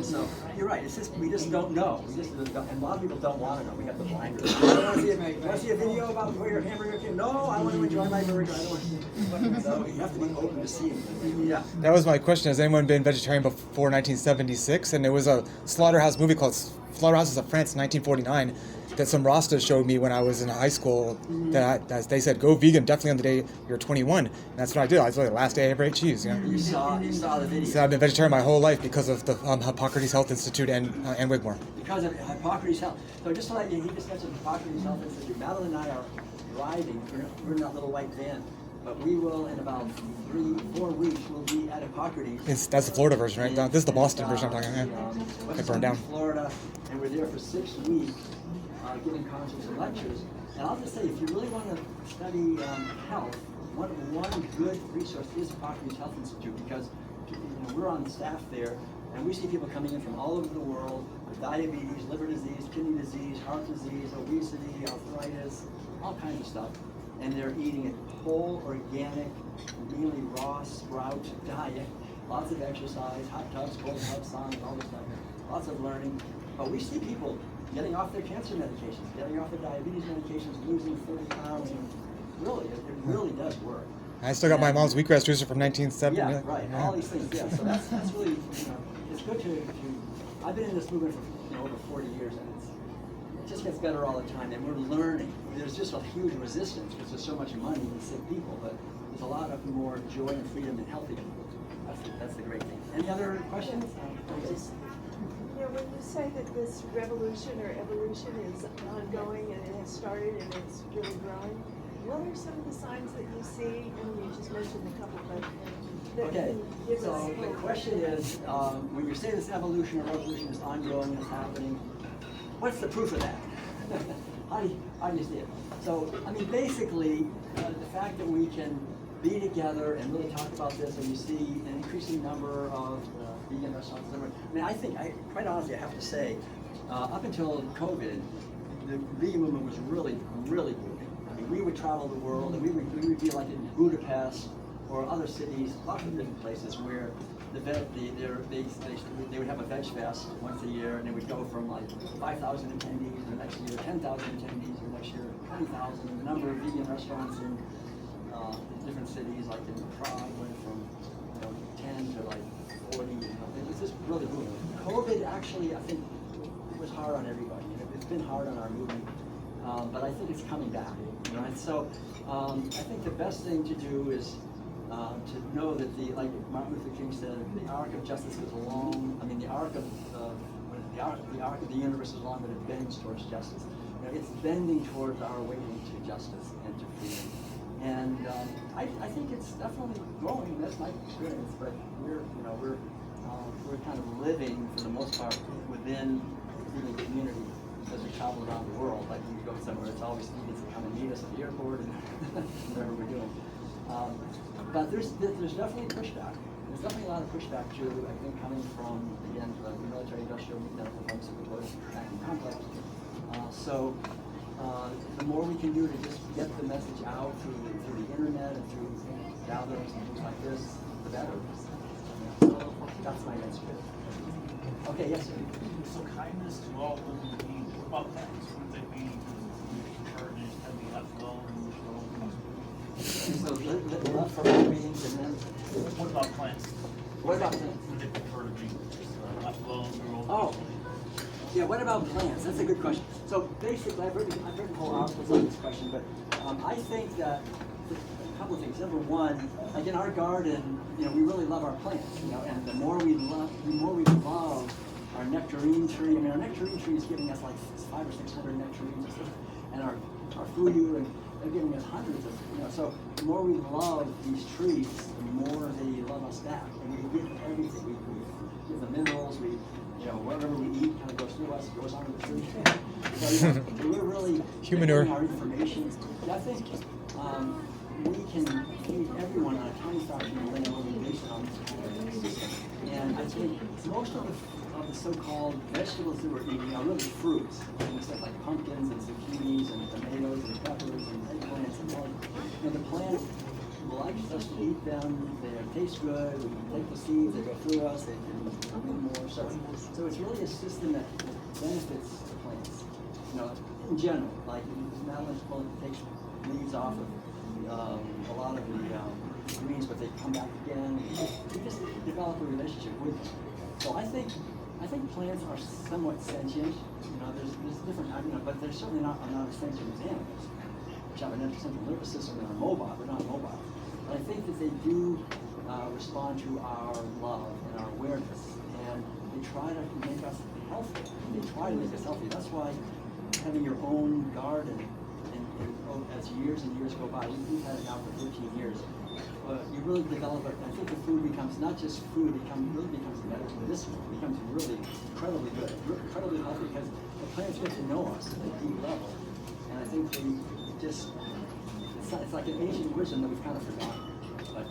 So you're right. It's just we just don't know. And a lot of people don't want to know. We have the blinders. You want to see a video about where your hamburger came? No, I want to enjoy my burger. I don't want to. So you have to be open to seeing. Yeah. That was my question. Has anyone been vegetarian before 1976? And there was a slaughterhouse movie called Slaughterhouses of France, 1949, that some Rastas showed me when I was in high school. That they said, go vegan definitely on the day you're 21. And that's what I did. I was like, the last day I ever ate cheese. You know? You saw the video. So I've been vegetarian my whole life because of the Hippocrates Health Institute and Wigmore. Because of Hippocrates Health. So just to let you, he just mentioned Hippocrates Health Institute. Madeline and I are driving. We're in that little white van. But we will, in about 3-4 weeks, we'll be at Hippocrates. That's the Florida version, right? This is the Boston version I'm talking about. It burned down. Florida, and we're there for 6 weeks, giving concerts and lectures. And I'll just say, if you really want to study health, one good resource is Hippocrates Health Institute, because we're on the staff there, and we see people coming in from all over the world with diabetes, liver disease, kidney disease, heart disease, obesity, arthritis, all kinds of stuff. And they're eating a whole, organic, really raw sprout diet, lots of exercise, hot tubs, cold tubs, saunas, all this stuff, lots of learning. But we see people getting off their cancer medications, getting off their diabetes medications, losing 30 pounds, and really, it really does work. I still got my mom's wheatgrass juicer from 1970. Yeah, right, all these things, yeah. So that's really, it's good to, I've been in this movement for over 40 years, and it just gets better all the time, and we're learning. There's just a huge resistance because there's so much money in sick people, but there's a lot of more joy and freedom in healthy people. That's the great thing. Any other questions? When you say that this revolution or evolution is ongoing and it has started and it's really growing, what are some of the signs that you see? And you just mentioned a couple, but that Okay, can give us so the hope. question is, when you say this evolution or revolution is ongoing and it's happening, what's the proof of that? How do you see it? So, I mean, basically, the fact that we can be together and really talk about this, and you see an increasing number of vegan restaurants. I mean, I think, quite honestly, I have to say, up until COVID, the vegan movement was really, really booming. I mean, we would travel the world, and we would be like in Budapest or other cities, lots of different places where they would have a veg fest once a year, and it would go from like 5,000 attendees the next year, 10,000 attendees the next year, 20,000. And the number of vegan restaurants in different cities, like in Prague, went from 10 to like 40. It was just really booming. COVID actually, I think, it was hard on everybody. It's been hard on our movement, but I think it's coming back. And so I think the best thing to do is to know that like Martin Luther King said, the arc of justice is long. I mean, the arc of the universe is long, but it bends towards justice. It's bending towards our awakening to justice and to freedom. And I think it's definitely growing. That's my experience. But we're we're kind of living, for the most part, within the community because we travel around the world. Like when we go somewhere, it's always vegans that come and meet us at the airport and whatever we're doing. But there's definitely pushback. There's definitely a lot of pushback too, I think, coming from, again, the military, industrial, medical, pharmaceutical, acting complex. The more we can do to just get the message out through the internet and through gatherings and things like this, the better. So that's my answer. Okay, yes, sir. So kindness to all living beings. What about that? Wouldn't they be encouraged to be left alone and show things? So love for all beings, and then What about plants? what about plants? Would they prefer to be left alone or old? Oh, yeah. What about plants? That's a good question. So basically, I've written whole articles on this question, but I think that a couple of things. Number one, like in our garden, we really love our plants, and the more we love our nectarine tree. I mean, our nectarine tree is giving us like 500 or 600 nectarines, and our fuyu, and they're giving us hundreds of. So the more we love these trees, the more they love us back, and we give everything. We give the minerals. Whatever we eat kind of goes through us, goes onto the tree. So we're really Humanure. getting our information. I think we can feed everyone on a tiny fraction of the land based on the system. And I think most of the so-called vegetables that we're eating are really fruits. Stuff like pumpkins and zucchinis and tomatoes and peppers and eggplants and all. The plant likes us to eat them. They taste good. We can take the seeds. They go through us. They can do more. So it's really a system that benefits the plants. In general, like Madeline takes leaves off of a lot of the greens, but they come back again. You just develop a relationship with them. So I think plants are somewhat sentient. There's different, but they're certainly not as sentient as animals, which have an central nervous system and are mobile. They're not mobile. But I think that they do respond to our love and our awareness, and they try to make us healthy. They try to make us healthy. That's why having your own garden, and as years and years go by, we've had it now for 13 years. You really develop it. I think the food becomes not just food; really becomes medicinal. It becomes really incredibly good, incredibly healthy because the plants get to know us at a deep level, and I think they just. It's like an ancient wisdom that we've kind of forgotten,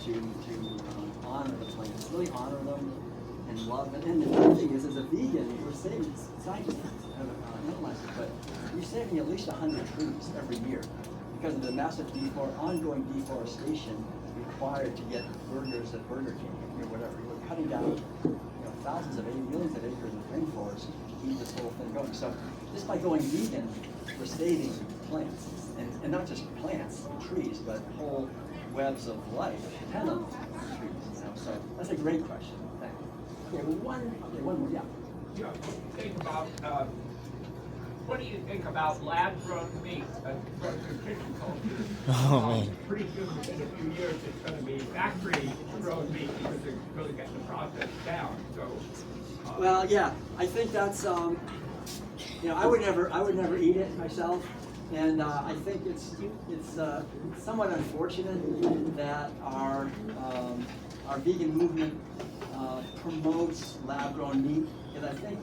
to honor the plants, really honor them and love them. And the other thing is, as a vegan, we're saving, scientists have analyzed it, but we're saving at least 100 trees every year because of the massive ongoing deforestation required to get burgers at Burger King or whatever. We're cutting down thousands of millions of acres of rainforest to keep this whole thing going. So just by going vegan, we're saving plants. And not just plants, trees, but whole webs of life, depend on trees. So that's a great question. Thank you. Okay, one more, yeah. Think about, what do you think about lab-grown meat, grown through kitchen culture? Oh, man. Pretty soon, in a few years, it's going to be factory-grown meat because they're really getting the process down. So, Well, yeah, I think that's I would never eat it myself. And I think it's somewhat unfortunate that our vegan movement promotes lab-grown meat, because I think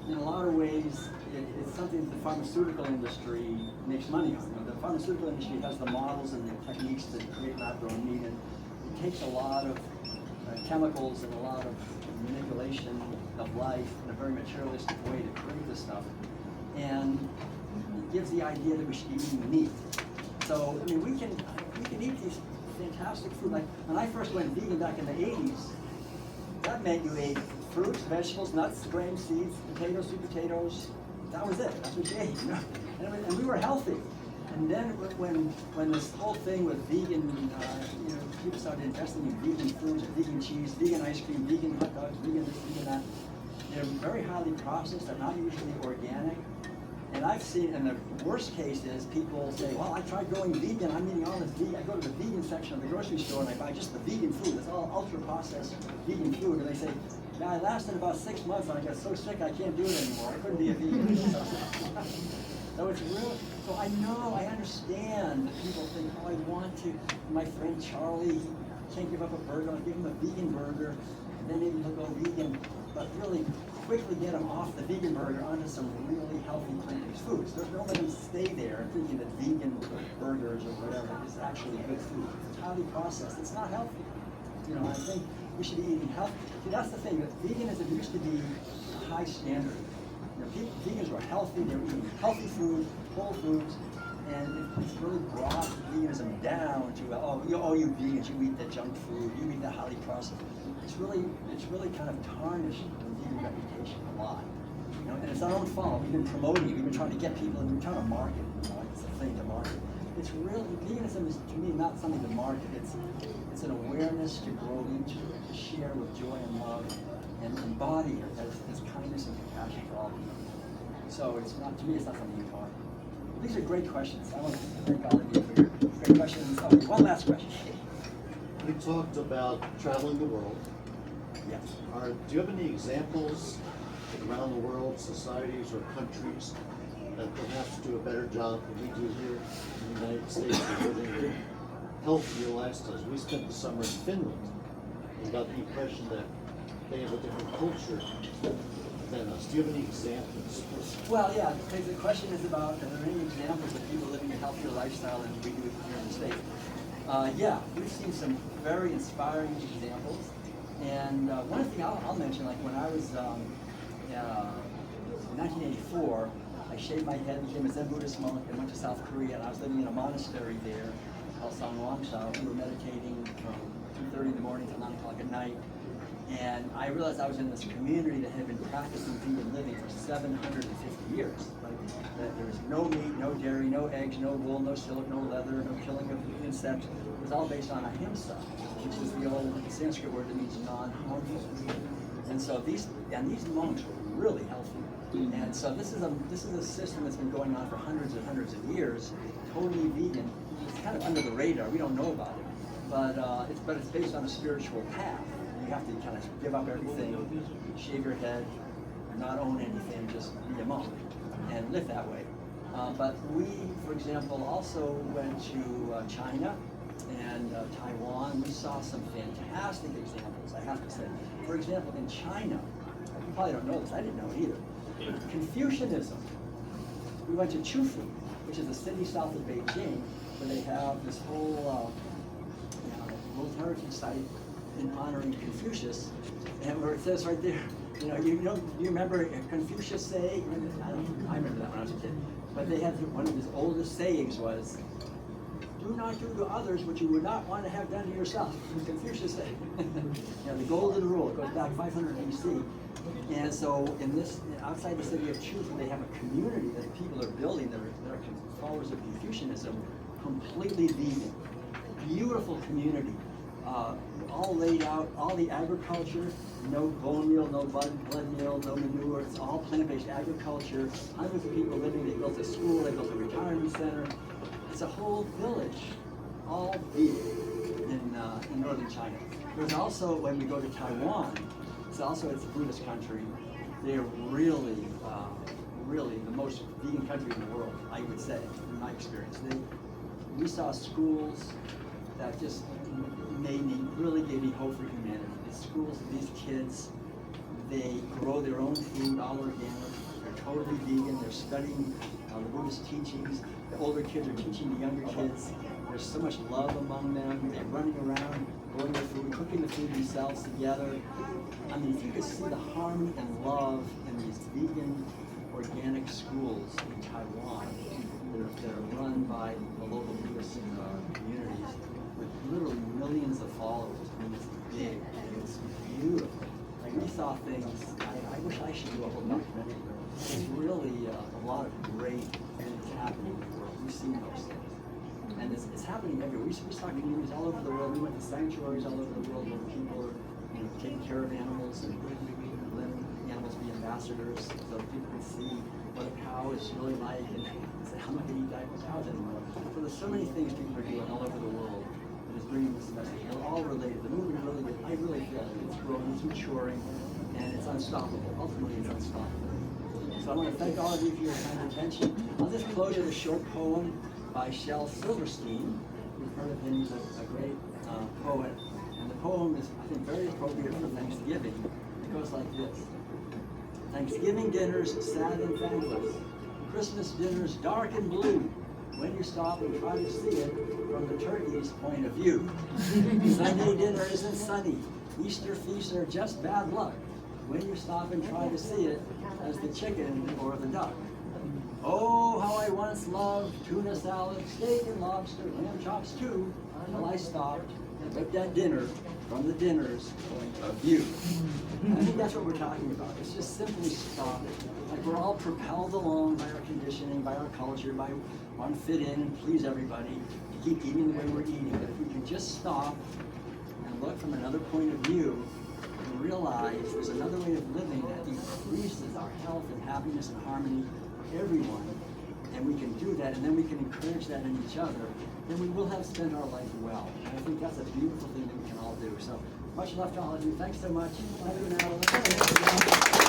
in a lot of ways it's something that the pharmaceutical industry makes money on. The pharmaceutical industry has the models and the techniques to create lab-grown meat, and it takes a lot of chemicals and a lot of manipulation of life in a very materialistic way to create this stuff. And gives the idea that we should be eating meat. So, I mean, we can eat these fantastic food. Like, when I first went vegan back in the 80s, that meant you ate fruits, vegetables, nuts, grains, seeds, potatoes, sweet potatoes. That was it. That's what you ate, And we were healthy. And then when this whole thing with vegan, people started investing in vegan foods, vegan cheese, vegan ice cream, vegan hot dogs, vegan this, vegan that. They're very highly processed. They're not usually organic. And I've seen, and the worst case is people say, well, I tried going vegan, I'm eating all this vegan. I go to the vegan section of the grocery store and I buy just the vegan food. It's all ultra-processed vegan food. And they say, yeah, I lasted about 6 months and I got so sick I can't do it anymore. I couldn't be a vegan. So it's real. So I understand that people think, oh, I want to. My friend Charlie, he can't give up a burger. I'll give him a vegan burger. then maybe he'll go vegan, but really quickly get him off the vegan burger onto some really healthy plant-based foods. Don't let him stay there thinking that vegan burgers or whatever is actually good food. It's highly processed. It's not healthy. You know, I think we should be eating healthy. See, that's the thing. That veganism used to be a high standard. You know, vegans were healthy. They were eating healthy food, whole foods, and it's really brought veganism down to you vegans, you eat the junk food, you eat the highly processed. It's really kind of tarnished the vegan reputation a lot. You know, and it's our own fault. We've been promoting it. We've been trying to get people, and we're trying to market it. You know, like it's a thing to market. It's really, veganism is to me not something to market. It's an awareness to grow into, to share with joy and love, and embody it as kindness and compassion for all people. So it's not, to me, it's not something you talk. These are great questions. I want to thank all of you for your great questions. Oh, one last question. We talked about traveling the world. Yes. Do you have any examples around the world, societies or countries that perhaps do a better job than we do here in the United States of living healthier lifestyles? We spent the summer in Finland and got the impression that they have a different culture than us. Do you have any examples? Well, yeah, because the question is about, are there any examples of people living a healthier lifestyle than we do here in the States? Yeah, we've seen some very inspiring examples. And one thing I'll mention, like when I was in 1984, I shaved my head, became a Zen Buddhist monk, and went to South Korea, and I was living in a monastery there called Sangwangsa. We were meditating from 2:30 in the morning till 9 o'clock at night. And I realized I was in this community that had been practicing vegan living for 750 years. Like, that there was no meat, no dairy, no eggs, no wool, no silk, no leather, no killing of insects. It was all based on ahimsa, which is the old Sanskrit word that means non-harmful. And so these monks were really healthy. And so this is a system that's been going on for hundreds and hundreds of years, totally vegan. It's kind of under the radar. We don't know about it, but it's based on a spiritual path. You have to kind of give up everything, shave your head, not own anything, just be a monk and live that way. But we, for example, also went to China and Taiwan. We saw some fantastic examples, I have to say. For example, in China, you probably don't know this, I didn't know it either. Confucianism. We went to Chufu, which is a city south of Beijing, where they have this whole World Heritage Site in honoring Confucius, and where it says right there, you remember Confucius saying? I remember that when I was a kid. But they had one of his oldest sayings was, "Do not do to others what you would not want to have done to yourself." Confucius said. The golden rule. It goes back 500 BC. And so outside the city of Chufu, they have a community that people are building that are followers of Confucianism, completely vegan. Beautiful community. All laid out, all the agriculture, no bone meal, no blood meal, no manure. It's all plant-based agriculture. Hundreds of people living. They built a school, they built a retirement center. It's a whole village, all vegan in northern China. There's also, when we go to Taiwan, it's a Buddhist country. They're really the most vegan country in the world, I would say, in my experience. We saw schools that just really gave me hope for humanity. These schools, these kids, they grow their own food, all organic. They're totally vegan. They're studying the Buddhist teachings. The older kids are teaching the younger kids. There's so much love among them. They're running around, growing their food, cooking the food themselves together. I mean, if you could see the harmony and love in these vegan, organic schools in Taiwan that are run by the local Buddhist communities, with literally millions of followers. I mean, it's big and it's beautiful. Like, we saw things, I wish I should do a whole documentary. It's really a lot of great things happening in the world. We've seen those things. And it's happening everywhere. We saw communities all over the world. We went to sanctuaries all over the world where people are taking care of animals and letting animals be ambassadors so that people can see what a cow is really like and say, I'm not going to eat diaper cows anymore. So there's so many things people are doing all over the world that is bringing this message. They're all related. The movement I really feel it's growing, it's maturing, and it's unstoppable. Ultimately, it's unstoppable. So I want to thank all of you for your kind attention. I'll just close with a short poem by Shel Silverstein. You've heard of him, he's a great poet. And And the poem is, I think, very appropriate for Thanksgiving. It goes like this. Thanksgiving dinners sad and thankless. Christmas dinners dark and blue. When you stop and try to see it from the turkey's point of view. Sunday dinner isn't sunny. Easter feasts are just bad luck. When you stop and try to see it as the chicken or the duck. Oh, how I once loved tuna salad, steak and lobster, lamb chops too, until I stopped and looked at dinner from the dinner's point of view. And I think that's what we're talking about. It's just simply stop it. Like we're all propelled along by our conditioning, by our culture, by want to fit in and please everybody, to keep eating the way we're eating. But if we can just stop and look from another point of view and realize there's another way of living that increases our health and happiness and harmony for everyone, and we can do that, and then we can encourage that in each other, then we will have spent our life well. And I think that's a beautiful thing that we can all do. So much love to all of you. Thanks so much. Bye for now.